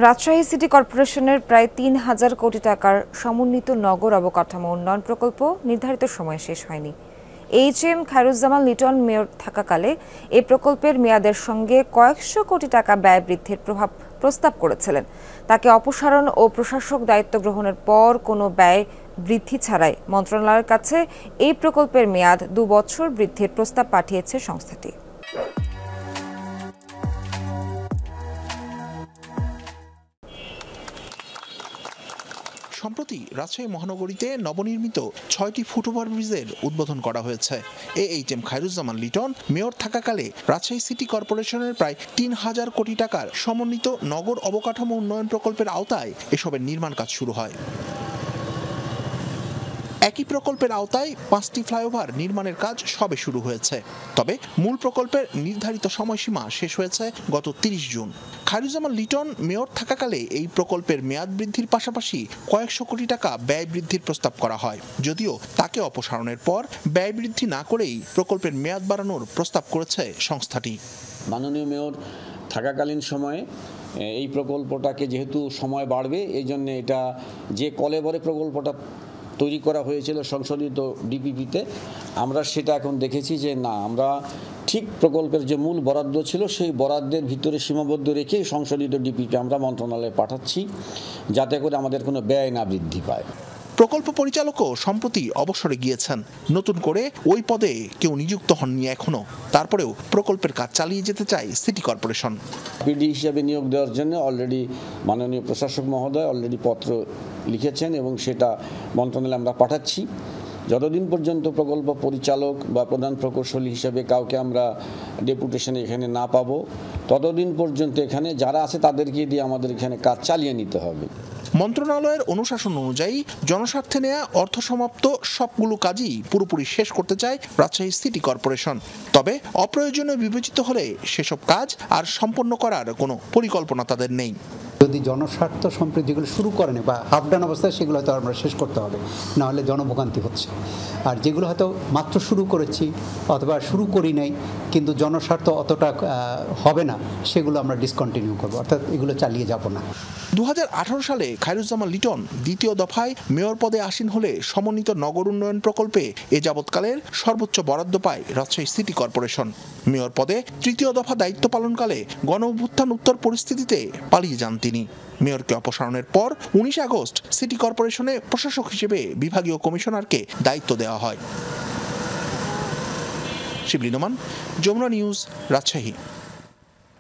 Rajshahi city কর্পোরেশনের প্রায় ৩,০০০ কোটি টাকার সমন্বিত নগর অবকাঠামো উন্নয়ন প্রকল্প নির্ধারিত সময়ে শেষ হয়নি। এইচ.এম. খায়রুজ্জামান লিটন মেয়র থাকাকালে এই প্রকল্পের মেয়াদের সঙ্গে কয়েকশো কোটি টাকা ব্যয় বৃদ্ধির প্রস্তাব করেছিলেন। তাকে অপসারণ ও প্রশাসক দায়িত্ব গ্রহণের পর কোনো ব্যয় বৃদ্ধি ছাড়াই মন্ত্রণালয়ের কাছে এই প্রকল্পের মেয়াদ ২ বছর বৃদ্ধির প্রস্তাব পাঠিয়েছে সংস্থাটি। সম্প্রতি রাজশাহী মহানগরীতে নবনির্মিত ৬টি ফুটওভার ব্রিজের উদ্বোধন করা হয়েছে। এইচ.এম. খায়রুজ্জামান লিটন মেয়র থাকাকালে রাজশাহী সিটি কর্পোরেশনের প্রায় ৩,০০০ কোটি টাকার সমন্বিত নগর অবকাঠামো উন্নয়ন প্রকল্পের আওতায় এসবের নির্মাণ কাজ শুরু হয়। একই প্রকল্পের আওতায় ৫টি ফ্লাইওভার নির্মাণের কাজ সবে শুরু হয়েছে। তবে মূল প্রকল্পের নির্ধারিত সময়সীমা শেষ হয়েছে গত ৩০ জুন। খায়রুজ্জামান লিটন মেয়র থাকাকালে এই প্রকল্পের মেয়াদ বৃদ্ধির পাশাপাশি কয়েকশো কোটি টাকা ব্যয় বৃদ্ধির প্রস্তাব করা হয়। যদিও তাকে অপসারণের পর ব্যয় বৃদ্ধি না করেই প্রকল্পের মেয়াদ বাড়ানোর প্রস্তাব করেছে সংস্থাটি। মাননীয় মেয়র থাকাকালীন সময়ে এই প্রকল্পটাকে যেহেতু সময় বাড়বে, এই জন্য এটা যে কলেবরে প্রকল্পটা তৈরি করা হয়েছিল সংশোধিত ডিপিপিতে, আমরা সেটা এখন দেখেছি যে না, আমরা ঠিক প্রকল্পের যে মূল বরাদ্দ ছিল সেই বরাদ্দের ভিতরে সীমাবদ্ধ রেখে সংশোধিত ডিপিপি আমরা মন্ত্রণালয়ে পাঠাচ্ছি, যাতে করে আমাদের কোনো ব্যয় না বৃদ্ধি পায়। প্রকল্প পরিচালকও সম্প্রতি অবসরে গিয়েছেন। নতুন করে ওই পদে কেউ নিযুক্ত হননি এখনো। তারপরেও প্রকল্পের কাজ চালিয়ে যেতে চায় সিটি কর্পোরেশন। পিডি হিসেবে নিয়োগ দেওয়ার জন্য অলরেডি মাননীয় প্রশাসক মহোদয় অলরেডি পত্র লিখেছেন এবং সেটা মন্ত্রণালয়ে আমরা পাঠাচ্ছি। যতদিন পর্যন্ত প্রকল্প পরিচালক বা প্রধান প্রকৌশলী হিসেবে কাউকে আমরা ডেপুটেশনে এখানে না পাবো, ততদিন পর্যন্ত এখানে যারা আছে তাদেরকে দিয়ে আমাদের এখানে কাজ চালিয়ে নিতে হবে। মন্ত্রণালয়ের অনুশাসন অনুযায়ী জনস্বার্থে নেওয়া অর্থ সমাপ্ত সবগুলো কাজই পুরোপুরি শেষ করতে চায় রাজশাহী সিটি কর্পোরেশন। তবে অপ্রয়োজনীয় বিবেচিত হলে সেসব কাজ আর সম্পন্ন করার কোনো পরিকল্পনা তাদের নেই। যদি জনস্বার্থ সম্পৃক্তিগুলো শুরু করেনি বা হাফডাউন অবস্থায়, সেগুলো হয়তো আমরা শেষ করতে হবে, নাহলে জনভোগান্তি হচ্ছে। আর যেগুলো হয়তো মাত্র শুরু করেছি অথবা শুরু করি নাই কিন্তু জনস্বার্থ অতটা হবে না, সেগুলো আমরা ডিসকন্টিনিউ করবো, অর্থাৎ এগুলো চালিয়ে যাব না। ২০১৮ সালে খায়রুজ্জামান লিটন দ্বিতীয় দফায় মেয়র পদে আসীন হলে সমন্বিত নগর উন্নয়ন প্রকল্পে এ যাবৎকালের সর্বোচ্চ বরাদ্দ পায় রাজশাহী সিটি কর্পোরেশন। মেয়র পদে তৃতীয় দফা দায়িত্ব পালনকালে গণঅভ্যুত্থান উত্তর পরিস্থিতিতে পালিয়ে যান তিনি। মেয়রকে অপসারণের পর ১৯ আগস্ট সিটি কর্পোরেশনে প্রশাসক হিসেবে বিভাগীয় কমিশনারকে দায়িত্ব দেওয়া হয়। শিবলী নোমান, যমুনা নিউজ, রাজশাহী।